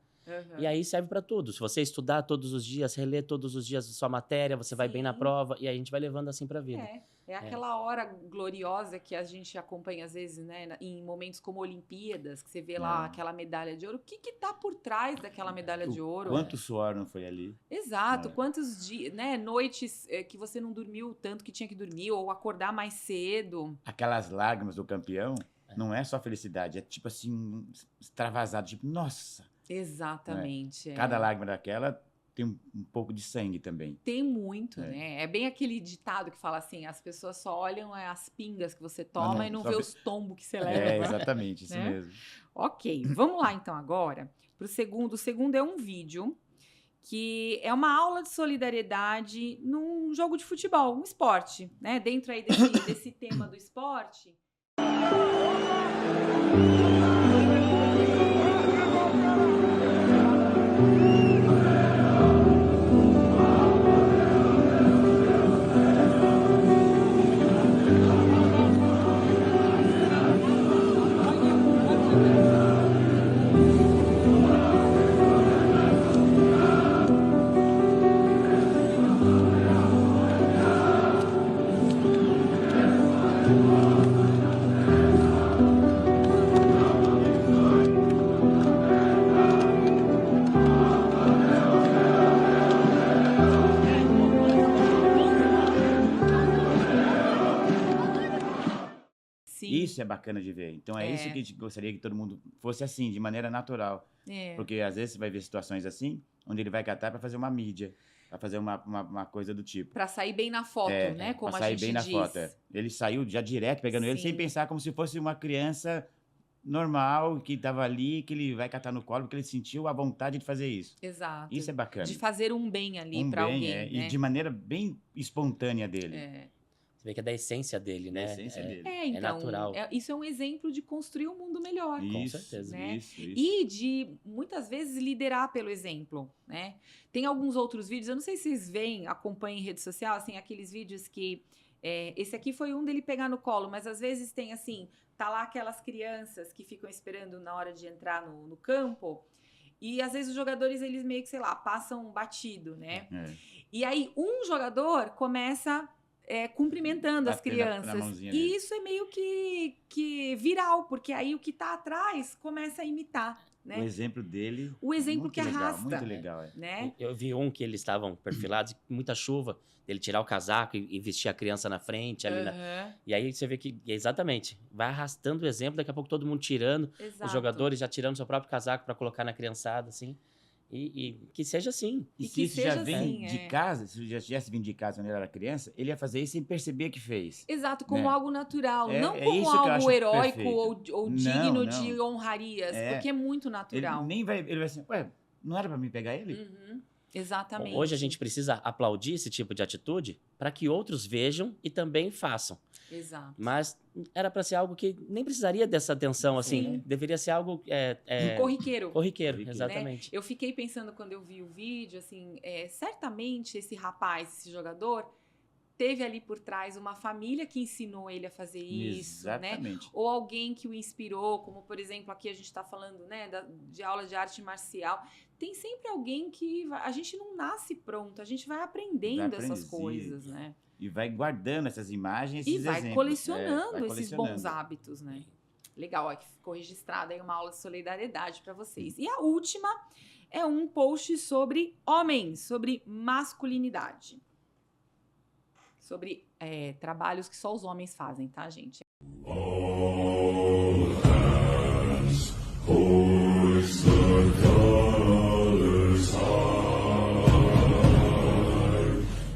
E aí serve para tudo. Se você estudar todos os dias, reler todos os dias a sua matéria, você vai bem na Sim. prova e aí a gente vai levando assim para a vida. É aquela hora gloriosa que a gente acompanha, às vezes, né, em momentos como Olimpíadas, que você vê lá aquela medalha de ouro. O que tá por trás daquela medalha de ouro? Quanto suor não foi ali? Exato. Quantos dias, né, noites que você não dormiu tanto que tinha que dormir, ou acordar mais cedo. Aquelas lágrimas do campeão, não é só felicidade, é tipo assim, extravasado, tipo, nossa. Exatamente. Cada lágrima daquela tem um pouco de sangue também. Tem muito, né? É bem aquele ditado que fala assim, as pessoas só olham as pingas que você toma e não vê os tombos que você leva. Exatamente, isso né? mesmo. Ok, vamos lá então agora pro segundo. O segundo é um vídeo que é uma aula de solidariedade num jogo de futebol, um esporte, né? Dentro aí desse tema do esporte. Isso é bacana de ver. Então, é isso que a gente gostaria que todo mundo fosse assim, de maneira natural. Porque, às vezes, você vai ver situações assim, onde ele vai catar para fazer uma mídia, para fazer uma coisa do tipo. Para sair bem na foto, né? Como pra a sair gente bem na diz. foto, Ele saiu já direto, pegando ele, sem pensar, como se fosse uma criança normal, que estava ali, que ele vai catar no colo, porque ele sentiu a vontade de fazer isso. Exato. Isso é bacana. De fazer um bem ali para alguém, né? E de maneira bem espontânea dele. Você vê que é da essência dele, né? Da essência dele. Então, natural. Isso é um exemplo de construir um mundo melhor. Com certeza. Né? Isso. E de, muitas vezes, liderar pelo exemplo, né? Tem alguns outros vídeos, eu não sei se vocês veem, acompanham em rede social, assim, aqueles vídeos que... esse aqui foi um dele pegar no colo, mas às vezes tem, assim, tá lá aquelas crianças que ficam esperando na hora de entrar no campo, e às vezes os jogadores, eles meio que, sei lá, passam batido, né? E aí, um jogador começa... cumprimentando as crianças. E isso é meio que viral, porque aí o que tá atrás começa a imitar, né? O exemplo dele. O exemplo muito que legal, arrasta. Muito legal, né? Eu vi um que eles estavam perfilados, muita chuva, ele tirar o casaco e vestir a criança na frente. Ali E aí você vê que, exatamente, vai arrastando o exemplo, daqui a pouco todo mundo tirando, os jogadores já tirando seu próprio casaco para colocar na criançada, assim. E que seja assim. E se isso já vem de casa, se já tivesse vindo de casa quando ele era criança, ele ia fazer isso sem perceber que fez. Exato, como né? algo natural, não como isso algo heróico ou digno não. de honrarias, porque é muito natural. Ele vai assim, não era pra mim pegar ele? Exatamente. Bom, hoje a gente precisa aplaudir esse tipo de atitude para que outros vejam e também façam. Exato. Mas era para ser algo que nem precisaria dessa atenção, assim. Deveria ser algo... corriqueiro. Corriqueiro, exatamente. Né? Eu fiquei pensando quando eu vi o vídeo, assim, certamente esse rapaz, esse jogador, teve ali por trás uma família que ensinou ele a fazer isso, exatamente. Né? Ou alguém que o inspirou, como, por exemplo, aqui a gente está falando, né, de aula de arte marcial. Tem sempre alguém que... A gente não nasce pronto, a gente vai aprendendo essas coisas, né? E vai guardando essas imagens, esses vai exemplos. colecionando esses bons hábitos, né? Legal, ó, que ficou registrada aí uma aula de solidariedade para vocês. E a última é um post sobre homens, sobre masculinidade. Sobre trabalhos que só os homens fazem, tá, gente? All hands, hoist the colors high.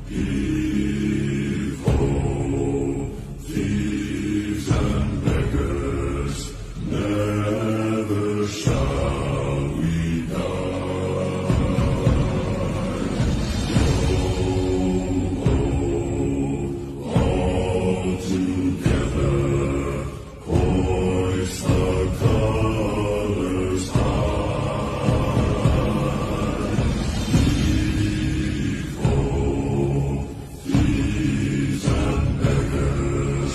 Give all thieves and beggars, never shall we die. All together, hoist the colors high. Give all thieves and beggars,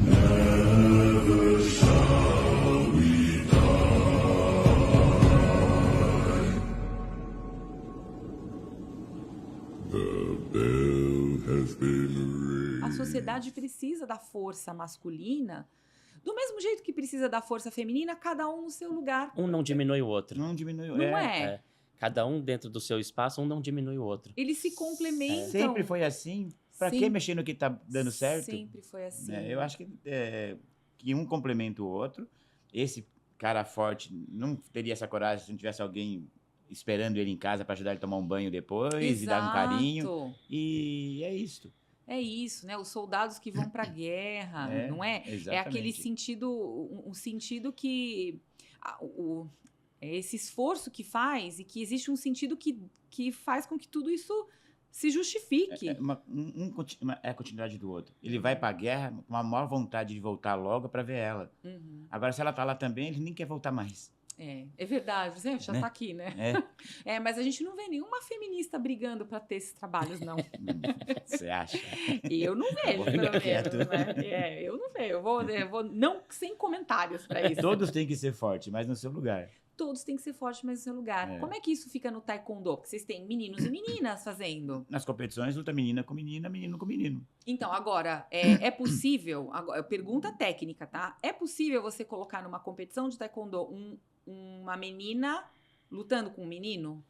never shall we die. The bell has been ringed. A sociedade precisa da força masculina, do mesmo jeito que precisa da força feminina, cada um no seu lugar. Um não diminui o outro. Não diminui o outro. Não é? Cada um dentro do seu espaço, um não diminui o outro. Eles se complementam. Sempre foi assim. Pra que mexer no que tá dando certo? Sempre foi assim. Eu acho que um complementa o outro. Esse cara forte não teria essa coragem se não tivesse alguém esperando ele em casa para ajudar ele a tomar um banho depois e dar um carinho. E é isso. É isso, né? Os soldados que vão para a guerra, não é? Exatamente. É aquele sentido, um sentido que É esse esforço que faz e que existe um sentido que faz com que tudo isso se justifique. É a continuidade do outro. Ele vai para a guerra com a maior vontade de voltar logo para ver ela. Agora, se ela tá lá também, ele nem quer voltar mais. É verdade, você já tá aqui, né? Mas a gente não vê nenhuma feminista brigando para ter esses trabalhos, não. Você acha? Eu não vejo, pelo menos, né? Eu não vejo. Eu vou não sem comentários para isso. Todos têm que ser fortes, mas no seu lugar. Todos têm que ser fortes, mas no seu lugar. Como é que isso fica no taekwondo? Porque vocês têm meninos e meninas fazendo. Nas competições, luta menina com menina, menino com menino. Então, agora, é possível... Agora, pergunta técnica, tá? É possível você colocar numa competição de taekwondo uma menina lutando com um menino?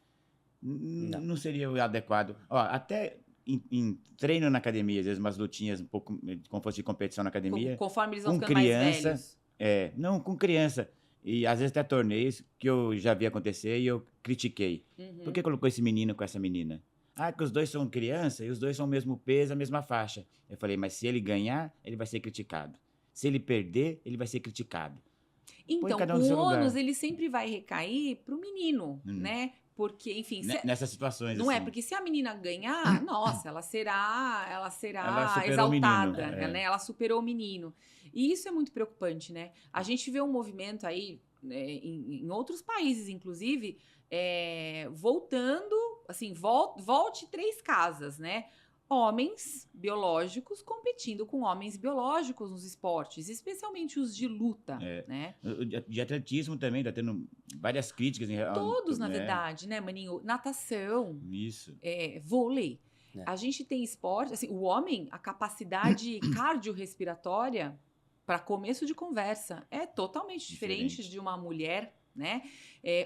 Não seria o adequado. Ó, até em treino na academia, às vezes umas lutinhas um pouco como fosse de competição na academia. Conforme eles vão com ficando mais velhos. Não, com criança. E às vezes até torneios que eu já vi acontecer e eu critiquei. Por que colocou esse menino com essa menina? Que os dois são criança e os dois são o mesmo peso, a mesma faixa. Eu falei, mas se ele ganhar, ele vai ser criticado. Se ele perder, ele vai ser criticado. Então, o ônus, ele sempre vai recair pro menino, né? Porque, enfim... Nessas situações, não assim. Porque se a menina ganhar, nossa, ela será exaltada, né? Ela superou o menino. E isso é muito preocupante, né? A gente vê um movimento aí, em outros países, inclusive, voltando, assim, volte 3 casas, né? Homens biológicos competindo com homens biológicos nos esportes, especialmente os de luta, né? De atletismo também, tá tendo várias críticas. Todos, na verdade, né, Maninho? Natação. Isso. Vôlei. A gente tem esporte, assim, o homem, a capacidade cardiorrespiratória, para começo de conversa, é totalmente diferente de uma mulher, né?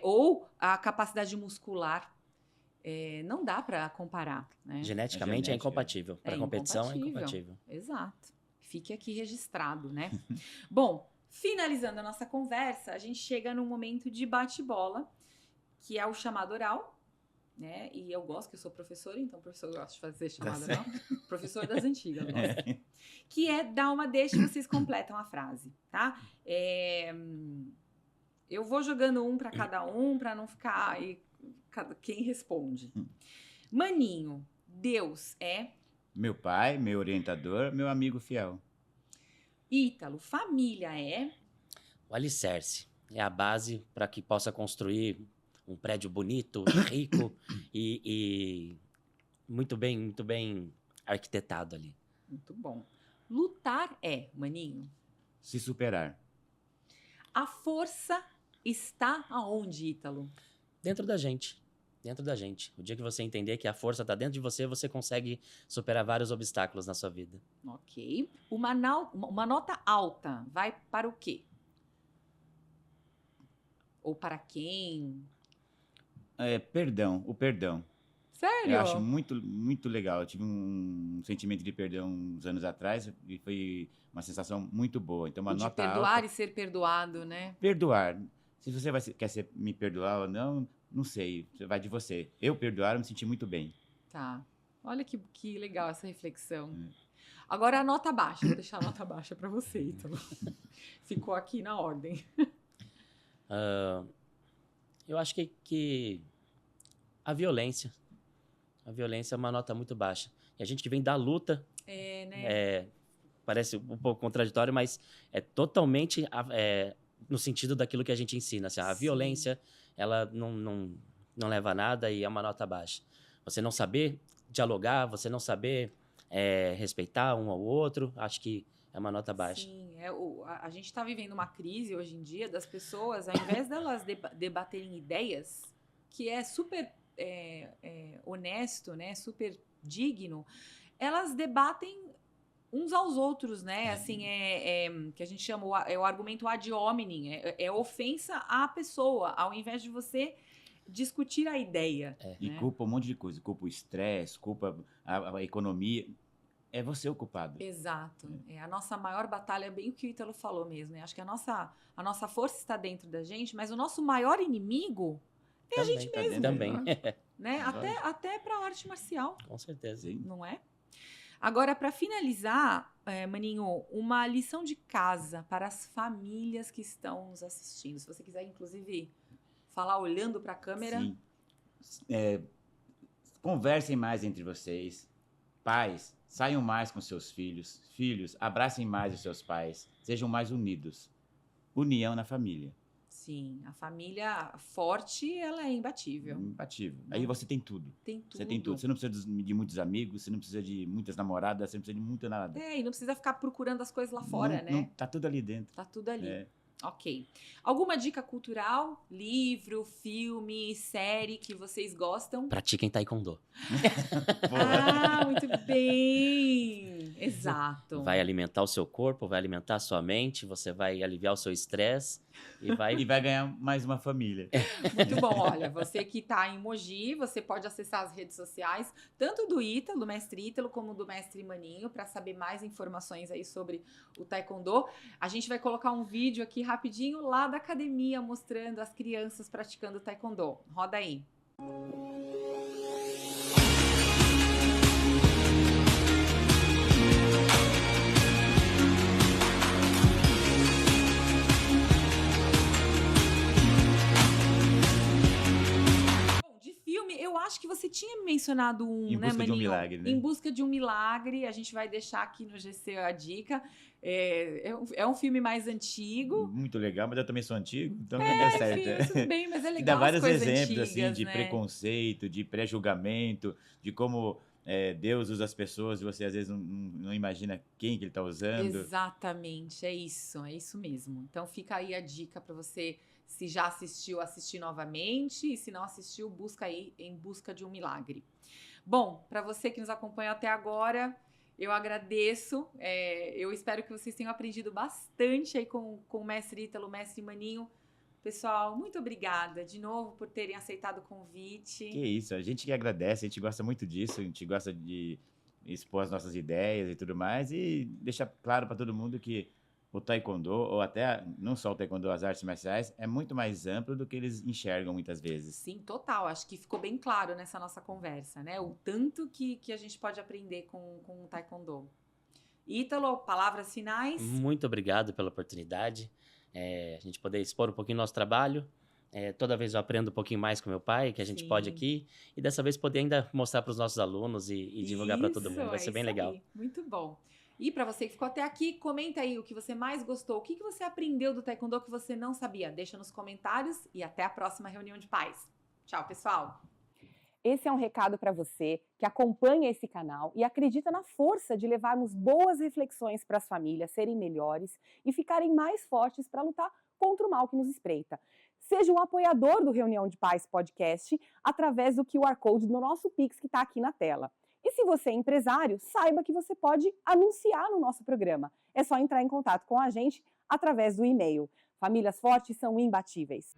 Ou a capacidade muscular. Não dá para comparar, né? Geneticamente é incompatível. Para competição é incompatível. Exato. Fique aqui registrado, né? Bom, finalizando a nossa conversa, a gente chega num momento de bate-bola, que é o chamado oral, né? E eu gosto, que eu sou professora, então professor gosta de fazer chamado oral. Professor das antigas, gosto. Que é dar uma deixa e vocês completam a frase, tá? Eu vou jogando um para cada um, para não ficar aí quem responde. Maninho, Deus é... Meu pai, meu orientador, meu amigo fiel. Ítalo, família é... O alicerce. É a base para que possa construir um prédio bonito, rico e muito bem arquitetado ali. Muito bom. Lutar é, Maninho? Se superar. A força está aonde, Ítalo? Dentro da gente. Dentro da gente. O dia que você entender que a força está dentro de você, você consegue superar vários obstáculos na sua vida. Ok. Uma nota alta vai para o quê? Ou para quem? O perdão. Sério? Eu acho muito, muito legal. Eu tive um sentimento de perdão uns anos atrás e foi uma sensação muito boa. Então, uma nota alta. Perdoar e ser perdoado, né? Perdoar. Se você quer me perdoar ou não, não sei. Vai de você. Eu perdoar, eu me senti muito bem. Tá. Olha que legal essa reflexão. Agora a nota baixa. Vou deixar a nota baixa para você, Ítalo. Ficou aqui na ordem. Eu acho que a violência. A violência é uma nota muito baixa. E a gente que vem da luta... né? Parece um pouco contraditório, mas é totalmente no sentido daquilo que a gente ensina. Assim, a violência, ela não leva a nada e é uma nota baixa. Você não saber dialogar, você não saber respeitar um ao outro, acho que é uma nota baixa. Sim, a gente está vivendo uma crise hoje em dia das pessoas, ao invés delas debaterem ideias, que é super honesto, né, super digno, elas debatem uns aos outros, né? Assim, que a gente chama o argumento ad hominem, é ofensa à pessoa, ao invés de você discutir a ideia. E né? culpa um monte de coisa. Culpa o estresse, culpa a economia. É você o culpado. Exato. A nossa maior batalha é bem o que o Ítalo falou mesmo. Né? Acho que a nossa força está dentro da gente, mas o nosso maior inimigo é a gente mesmo. Também. Né? Até para a arte marcial. Com certeza. Sim. Não é? Agora, para finalizar, Maninho, uma lição de casa para as famílias que estão nos assistindo. Se você quiser, inclusive, falar olhando para a câmera. Sim. Conversem mais entre vocês. Pais, saiam mais com seus filhos. Filhos, abracem mais os seus pais. Sejam mais unidos. União na família. Sim, a família forte, ela é imbatível. Imbatível. Aí você tem tudo. Tem tudo. Você tem tudo. Você não precisa de muitos amigos, você não precisa de muitas namoradas, você não precisa de muito nada. E não precisa ficar procurando as coisas lá fora, né? Tá tudo ali dentro. Tá tudo ali. Ok. Alguma dica cultural? Livro, filme, série que vocês gostam? Pratiquem taekwondo. Muito bem! Exato. Vai alimentar o seu corpo, vai alimentar a sua mente, você vai aliviar o seu estresse e vai... E vai ganhar mais uma família. Muito bom. Olha, você que está em Mogi, você pode acessar as redes sociais, tanto do Ítalo, do mestre Ítalo, como do mestre Maninho, para saber mais informações aí sobre o taekwondo. A gente vai colocar um vídeo aqui rapidinho lá da academia, mostrando as crianças praticando taekwondo. Roda aí. Eu acho que você tinha me mencionado Em Busca de um Milagre, né? Em Busca de um Milagre. A gente vai deixar aqui no GC a dica. É um filme mais antigo. Muito legal, mas eu também sou antigo, então não deu certo. Tudo bem, mas é legal. Dá vários exemplos antigas, assim, de né? preconceito, de pré-julgamento, de como Deus usa as pessoas e você às vezes não imagina quem que ele está usando. Exatamente, é isso mesmo. Então fica aí a dica para você, se já assistiu, assistir novamente, e se não assistiu, busca aí Em Busca de um Milagre. Bom, para você que nos acompanha até agora, eu agradeço. Eu espero que vocês tenham aprendido bastante aí com o mestre Ítalo, o mestre Maninho. Pessoal, muito obrigada de novo por terem aceitado o convite. Que isso, a gente que agradece, a gente gosta muito disso, a gente gosta de expor as nossas ideias e tudo mais, e deixar claro para todo mundo que o taekwondo, ou até não só o taekwondo, as artes marciais, é muito mais amplo do que eles enxergam muitas vezes. Sim, total. Acho que ficou bem claro nessa nossa conversa, né? O tanto que a gente pode aprender com o taekwondo. Ítalo, palavras finais? Muito obrigado pela oportunidade. A gente poder expor um pouquinho do nosso trabalho. Toda vez eu aprendo um pouquinho mais com meu pai, que a gente pode aqui. E dessa vez poder ainda mostrar para os nossos alunos e divulgar para todo mundo. Vai ser bem legal. Muito bom. E para você que ficou até aqui, comenta aí o que você mais gostou, o que você aprendeu do taekwondo que você não sabia. Deixa nos comentários e até a próxima reunião de pais. Tchau, pessoal! Esse é um recado para você que acompanha esse canal e acredita na força de levarmos boas reflexões para as famílias serem melhores e ficarem mais fortes para lutar contra o mal que nos espreita. Seja um apoiador do Reunião de Pais Podcast através do QR Code do nosso Pix que está aqui na tela. E se você é empresário, saiba que você pode anunciar no nosso programa. É só entrar em contato com a gente através do e-mail. Famílias fortes são imbatíveis.